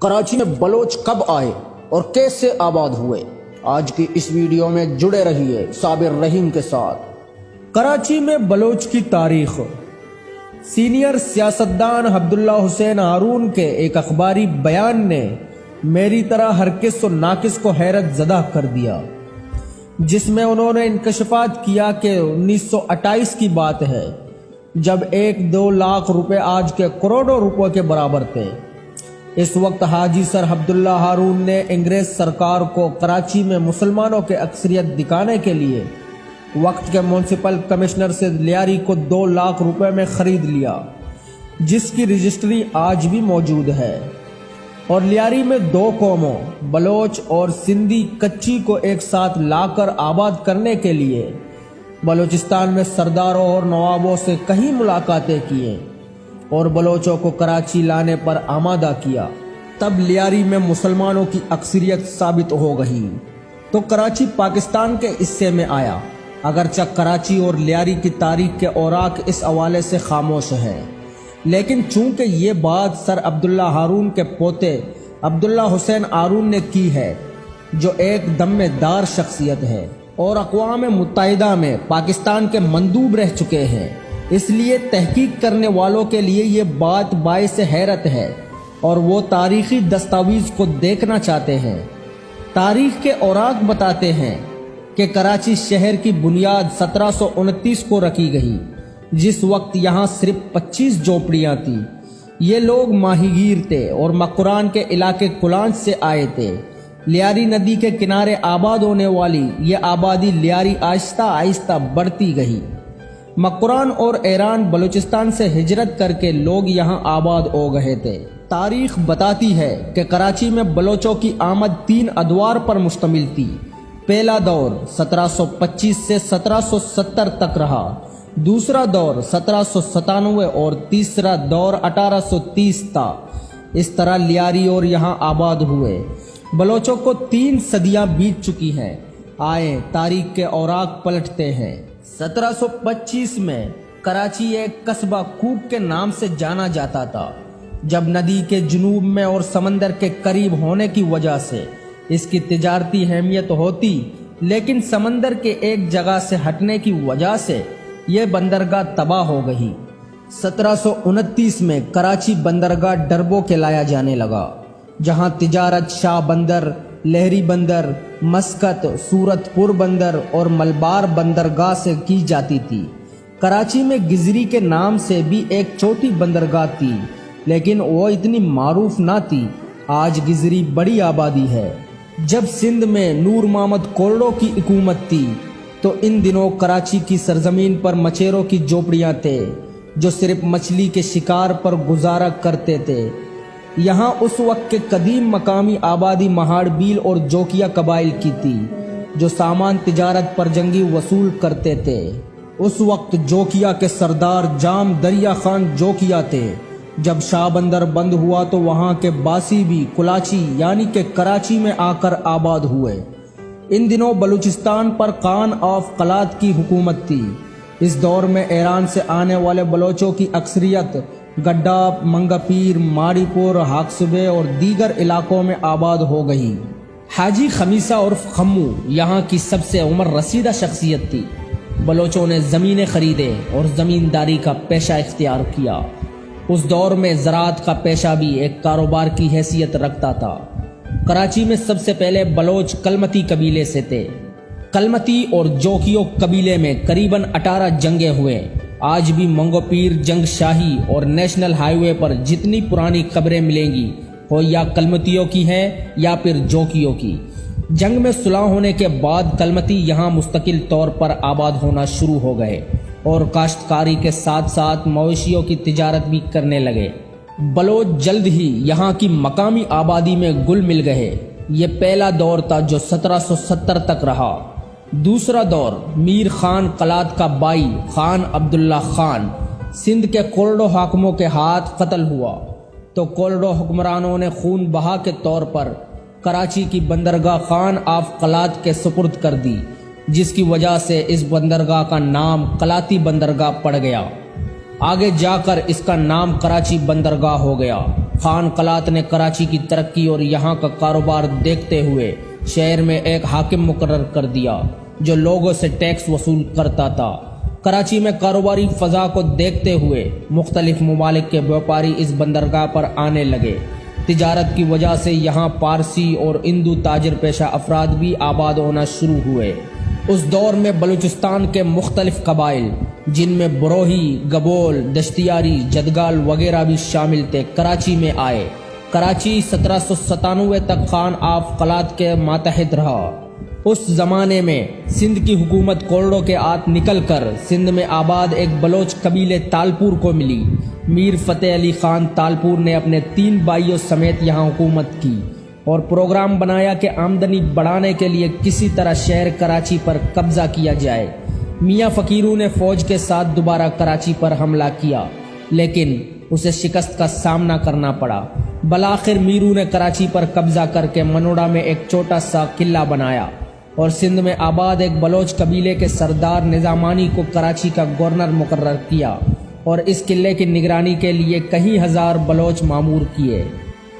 کراچی میں بلوچ کب آئے اور کیسے آباد ہوئے؟ آج کی اس ویڈیو میں جڑے رہیے صابر رحیم کے ساتھ۔ کراچی میں بلوچ کی تاریخ۔ سینئر سیاستدان عبداللہ حسین ہارون کے ایک اخباری بیان نے میری طرح ہر کس و ناقص کو حیرت زدہ کر دیا، جس میں انہوں نے انکشافات کیا کہ 1928 کی بات ہے، جب 1-2 لاکھ روپے آج کے کروڑوں روپے کے برابر تھے۔ اس وقت حاجی سر عبداللہ ہارون نے انگریز سرکار کو کراچی میں مسلمانوں کے اکثریت دکھانے کے لیے وقت کے میونسپل کمشنر سے لیاری کو 2 لاکھ روپے میں خرید لیا، جس کی رجسٹری آج بھی موجود ہے۔ اور لیاری میں 2 قوموں بلوچ اور سندھی کچی کو ایک ساتھ لا کر آباد کرنے کے لیے بلوچستان میں سرداروں اور نوابوں سے کئی ملاقاتیں کیے اور بلوچوں کو کراچی لانے پر آمادہ کیا۔ تب لیاری میں مسلمانوں کی اکثریت ثابت ہو گئی تو کراچی پاکستان کے حصے میں آیا، اگرچہ کراچی اور لیاری کی تاریخ کے اوراق اس حوالے سے خاموش ہے، لیکن چونکہ یہ بات سر عبداللہ ہارون کے پوتے عبداللہ حسین ہارون نے کی ہے، جو ایک دم دار شخصیت ہے اور اقوام متحدہ میں پاکستان کے مندوب رہ چکے ہیں، اس لیے تحقیق کرنے والوں کے لیے یہ بات باعث حیرت ہے اور وہ تاریخی دستاویز کو دیکھنا چاہتے ہیں۔ تاریخ کے اوراق بتاتے ہیں کہ کراچی شہر کی بنیاد 1729 کو رکھی گئی، جس وقت یہاں صرف 25 جھوپڑیاں تھیں۔ یہ لوگ ماہی گیر تھے اور مکران کے علاقے کلانچ سے آئے تھے۔ لیاری ندی کے کنارے آباد ہونے والی یہ آبادی لیاری آہستہ آہستہ بڑھتی گئی۔ مکران اور ایران بلوچستان سے ہجرت کر کے لوگ یہاں آباد ہو گئے تھے۔ تاریخ بتاتی ہے کہ کراچی میں بلوچوں کی آمد 3 ادوار پر مشتمل تھی۔ پہلا دور 1725 سے 1770 تک رہا، دوسرا دور 1797 اور تیسرا دور 1830 تھا۔ اس طرح لیاری اور یہاں آباد ہوئے۔ بلوچوں کو 3 صدیاں بیت چکی ہیں۔ آئیں تاریخ کے اوراق پلٹتے ہیں۔ 1725 میں کراچی ایک قصبہ کوک کے نام سے جانا جاتا تھا۔ جب ندی کے جنوب میں اور سمندر کے قریب ہونے کی وجہ سے اس کی تجارتی اہمیت ہوتی، لیکن سمندر کے ایک جگہ سے ہٹنے کی وجہ سے یہ بندرگاہ تباہ ہو گئی۔ 1729 میں کراچی بندرگاہ ڈربو کہلایا جانے لگا، جہاں تجارت شاہ بندر، لہری بندر، مسقط، سورت پور بندر اور ملبار بندرگاہ سے کی جاتی تھی۔ کراچی میں گزری کے نام سے بھی ایک چھوٹی بندرگاہ تھی، لیکن وہ اتنی معروف نہ تھی۔ آج گزری بڑی آبادی ہے۔ جب سندھ میں نور محمد کوڑوں کی حکومت تھی تو ان دنوں کراچی کی سرزمین پر مچیروں کی جھوپڑیاں تھے، جو صرف مچھلی کے شکار پر گزارا کرتے تھے۔ یہاں اس وقت کے قدیم مقامی آبادی مہاڑ بیل اور جوکیا قبائل کی تھی، جو سامان تجارت پر جنگی وصول کرتے تھے۔ اس وقت جوکیا کے سردار جام دریا خان جوکیا تھے۔ جب شاہ بندر بند ہوا تو وہاں کے باسی بھی کلاچی یعنی کہ کراچی میں آ کر آباد ہوئے۔ ان دنوں بلوچستان پر خان آف قلات کی حکومت تھی۔ اس دور میں ایران سے آنے والے بلوچوں کی اکثریت گڈاب، منگا پیر، ماڑی پور، ہاکسبے اور دیگر علاقوں میں آباد ہو گئی۔ حاجی خمیسہ عرف خمو یہاں کی سب سے عمر رسیدہ شخصیت تھی۔ بلوچوں نے زمینیں خریدے اور زمینداری کا پیشہ اختیار کیا۔ اس دور میں زراعت کا پیشہ بھی ایک کاروبار کی حیثیت رکھتا تھا۔ کراچی میں سب سے پہلے بلوچ کلمتی قبیلے سے تھے۔ کلمتی اور جوکیو قبیلے میں قریباً 18 جنگیں ہوئے۔ آج بھی منگو پیر، جنگ شاہی اور نیشنل ہائی وے پر جتنی پرانی قبریں ملیں گی وہ یا کلمتیوں کی ہیں یا پھر جوکیوں کی۔ جنگ میں صلح ہونے کے بعد کلمتی یہاں مستقل طور پر آباد ہونا شروع ہو گئے اور کاشتکاری کے ساتھ ساتھ مویشیوں کی تجارت بھی کرنے لگے۔ بلوچ جلد ہی یہاں کی مقامی آبادی میں گل مل گئے۔ یہ پہلا دور تھا جو 1770 تک رہا۔ دوسرا دور میر خان قلات کا بائی خان عبداللہ خان سندھ کے کولڈو حاکموں کے ہاتھ قتل ہوا تو کولڈو حکمرانوں نے خون بہا کے طور پر کراچی کی بندرگاہ خان آف قلات کے سپرد کر دی، جس کی وجہ سے اس بندرگاہ کا نام قلاتی بندرگاہ پڑ گیا۔ آگے جا کر اس کا نام کراچی بندرگاہ ہو گیا۔ خان قلات نے کراچی کی ترقی اور یہاں کا کاروبار دیکھتے ہوئے شہر میں ایک حاکم مقرر کر دیا جو لوگوں سے ٹیکس وصول کرتا تھا۔ کراچی میں کاروباری فضا کو دیکھتے ہوئے مختلف ممالک کے بیوپاری اس بندرگاہ پر آنے لگے۔ تجارت کی وجہ سے یہاں پارسی اور ہندو تاجر پیشہ افراد بھی آباد ہونا شروع ہوئے۔ اس دور میں بلوچستان کے مختلف قبائل جن میں بروہی، گبول، دشتیاری، جدگال وغیرہ بھی شامل تھے کراچی میں آئے۔ کراچی 1797 تک خان آف قلات کے ماتحت رہا۔ اس زمانے میں سندھ کی حکومت کوڑوں کے ہاتھ نکل کر سندھ میں آباد ایک بلوچ قبیلے تالپور کو ملی۔ میر فتح علی خان تالپور نے اپنے 3 بھائیوں سمیت یہاں حکومت کی اور پروگرام بنایا کہ آمدنی بڑھانے کے لیے کسی طرح شہر کراچی پر قبضہ کیا جائے۔ میاں فقیرو نے فوج کے ساتھ دوبارہ کراچی پر حملہ کیا لیکن اسے شکست کا سامنا کرنا پڑا۔ بالآخر میرو نے کراچی پر قبضہ کر کے منوڑا میں ایک چھوٹا سا قلعہ بنایا اور سندھ میں آباد ایک بلوچ قبیلے کے سردار نظامانی کو کراچی کا گورنر مقرر کیا اور اس قلعے کی نگرانی کے لیے کئی ہزار بلوچ مامور کیے۔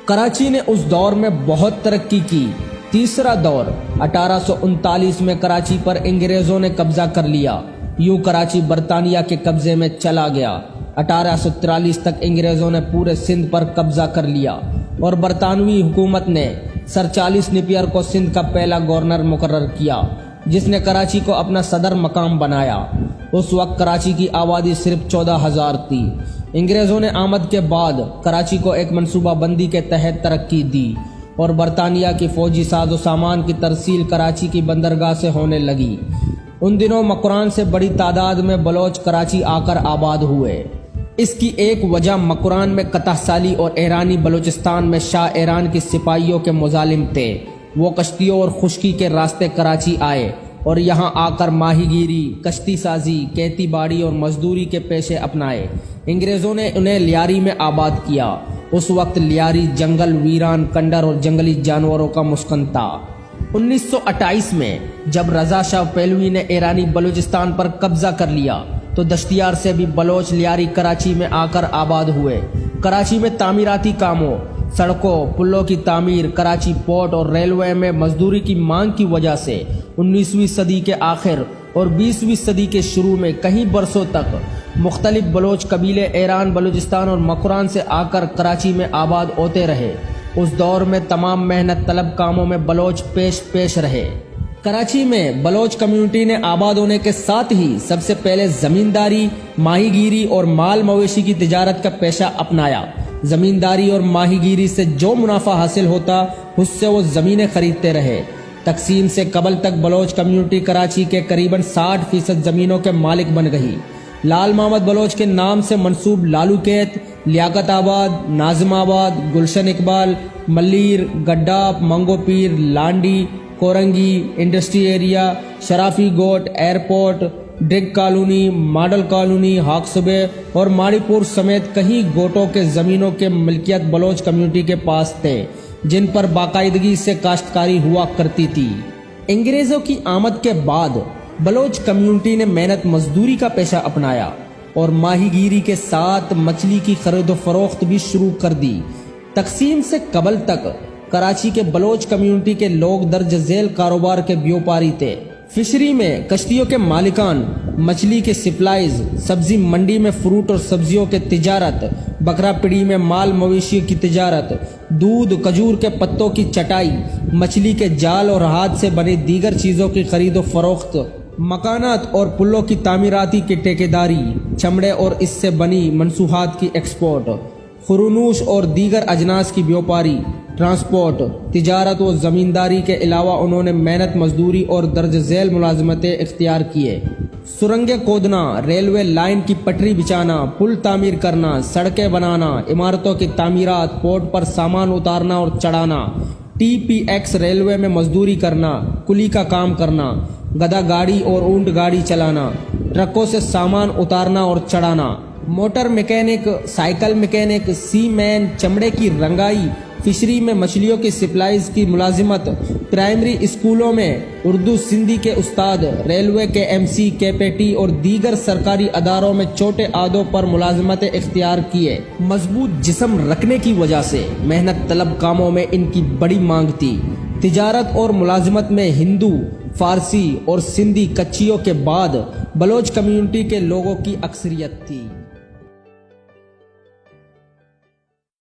کراچی نے اس دور میں بہت ترقی کی۔ تیسرا دور 1839 میں کراچی پر انگریزوں نے قبضہ کر لیا۔ یوں کراچی برطانیہ کے قبضے میں چلا گیا۔ 1843 تک انگریزوں نے پورے سندھ پر قبضہ کر لیا اور برطانوی حکومت نے سر چارلس نیپیر کو سندھ کا پہلا گورنر مقرر کیا جس نے کراچی کو اپنا صدر مقام بنایا۔ اس وقت کراچی کی آبادی صرف 14,000 تھی۔ انگریزوں نے آمد کے بعد کراچی کو ایک منصوبہ بندی کے تحت ترقی دی اور برطانیہ کی فوجی ساز و سامان کی ترسیل کراچی کی بندرگاہ سے ہونے لگی۔ ان دنوں مکران سے بڑی تعداد میں بلوچ کراچی آ کر آباد ہوئے۔ اس کی ایک وجہ مکران میں قطع سالی اور ایرانی بلوچستان میں شاہ ایران کی سپاہیوں کے مظالم تھے۔ وہ کشتیوں اور خشکی کے راستے کراچی آئے اور یہاں آ کر ماہی گیری، کشتی سازی، کھیتی باڑی اور مزدوری کے پیشے اپنائے۔ انگریزوں نے انہیں لیاری میں آباد کیا۔ اس وقت لیاری جنگل، ویران کنڈر اور جنگلی جانوروں کا مسکن تھا۔ 1928 میں جب رضا شاہ پہلوی نے ایرانی بلوچستان پر قبضہ کر لیا تو دشتیار سے بھی بلوچ لیاری کراچی میں آ کر آباد ہوئے۔ کراچی میں تعمیراتی کاموں، سڑکوں، پلوں کی تعمیر، کراچی پورٹ اور ریلوے میں مزدوری کی مانگ کی وجہ سے 19ویں صدی کے آخر اور 20ویں صدی کے شروع میں کئی برسوں تک مختلف بلوچ قبیلے ایران، بلوچستان اور مکران سے آ کر کراچی میں آباد ہوتے رہے۔ اس دور میں تمام محنت طلب کاموں میں بلوچ پیش رہے۔ کراچی میں بلوچ کمیونٹی نے آباد ہونے کے ساتھ ہی سب سے پہلے زمینداری، ماہی گیری اور مال مویشی کی تجارت کا پیشہ اپنایا۔ زمینداری اور ماہی گیری سے جو منافع حاصل ہوتا اس سے وہ زمینیں خریدتے رہے۔ تقسیم سے قبل تک بلوچ کمیونٹی کراچی کے قریباً 60% زمینوں کے مالک بن گئی۔ لال محمد بلوچ کے نام سے منسوب لالو کیت، لیاقت آباد، ناظم آباد، Gulshan Iqbal, Malir, Gadap, Mangho Pir, Landhi, Korangi, industry area, Sharafi Goth, airport, Drigh colony, model colony, Hawksbay اور ماڑی پور سمیت کئی گوٹوں کے زمینوں کے ملکیت بلوچ کمیونٹی کے پاس تھے جن پر باقاعدگی سے کاشتکاری ہوا کرتی تھی۔ انگریزوں کی آمد کے بعد بلوچ کمیونٹی نے محنت مزدوری کا پیشہ اپنایا اور ماہی گیری کے ساتھ مچھلی کی خرید و فروخت بھی شروع کر دی۔ تقسیم سے قبل تک کراچی کے بلوچ کمیونٹی کے لوگ درج ذیل کاروبار کے بیوپاری تھے۔ فشری میں کشتیوں کے مالکان، مچھلی کے سپلائز، سبزی منڈی میں فروٹ اور سبزیوں کے تجارت، بکرا پڑی میں مال مویشیوں کی تجارت، دودھ، کھجور کے پتوں کی چٹائی، مچھلی کے جال اور ہاتھ سے بنی دیگر چیزوں کی خرید و فروخت، مکانات اور پلوں کی تعمیراتی کی ٹھیکیداری، چمڑے اور اس سے بنی منصوحات کی ایکسپورٹ، خرونوش اور دیگر اجناس کی بیوپاری، ٹرانسپورٹ، تجارت و زمینداری کے علاوہ انہوں نے محنت مزدوری اور درج ذیل ملازمتیں اختیار کیے۔ سرنگیں کھودنا، ریلوے لائن کی پٹری بچھانا، پل تعمیر کرنا، سڑکیں بنانا، عمارتوں کی تعمیرات، پورٹ پر سامان اتارنا اور چڑھانا، TPX ریلوے میں مزدوری کرنا، کلی کا کام کرنا، گدھا گاڑی اور اونٹ گاڑی چلانا، ٹرکوں سے سامان اتارنا اور چڑھانا، موٹر میکینک، سائیکل میکینک، سی مین، چمڑے کی رنگائی، فشری میں مچھلیوں کی سپلائز کی ملازمت، پرائمری اسکولوں میں اردو سندھی کے استاد، ریلوے کے MC، KPT اور دیگر سرکاری اداروں میں چھوٹے عہدوں پر ملازمت اختیار کیے۔ مضبوط جسم رکھنے کی وجہ سے محنت طلب کاموں میں ان کی بڑی مانگ تھی۔ تجارت اور ملازمت میں ہندو، فارسی اور سندھی کچھیوں کے بعد بلوچ کمیونٹی کے لوگوں کی اکثریت تھی۔